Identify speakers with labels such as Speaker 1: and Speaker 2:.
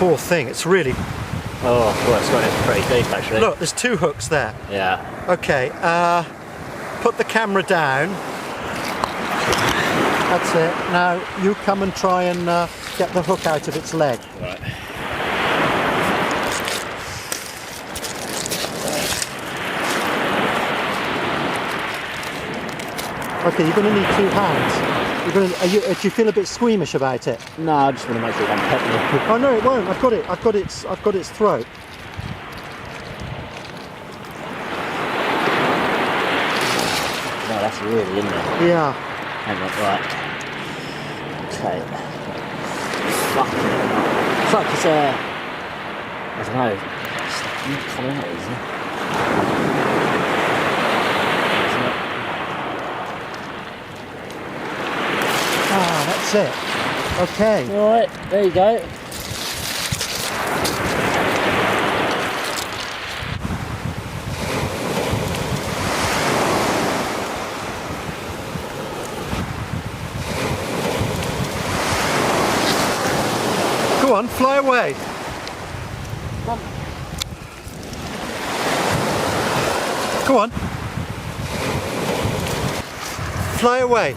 Speaker 1: Poor thing, it's really...
Speaker 2: Oh, well, it's going in pretty deep actually.
Speaker 1: Look, there's 2 hooks there.
Speaker 2: Yeah.
Speaker 1: Okay, put the camera down. That's it. Now you come and try and get the hook out of its leg.
Speaker 2: Right.
Speaker 1: Okay, you're going to need 2 hands. Do you feel a bit squeamish about it?
Speaker 2: No, I just want to make sure I'm petting it.
Speaker 1: Oh no, it won't. I've got it. I've got its throat.
Speaker 2: No, that's really in there.
Speaker 1: Yeah.
Speaker 2: Hang on, right. Okay. Fucking hell. It's like it's I don't know. It's not coming out, isn't it?
Speaker 1: Ah, that's it. Okay.
Speaker 2: Alright, there you go.
Speaker 1: Go on, fly away. Go on. Fly away.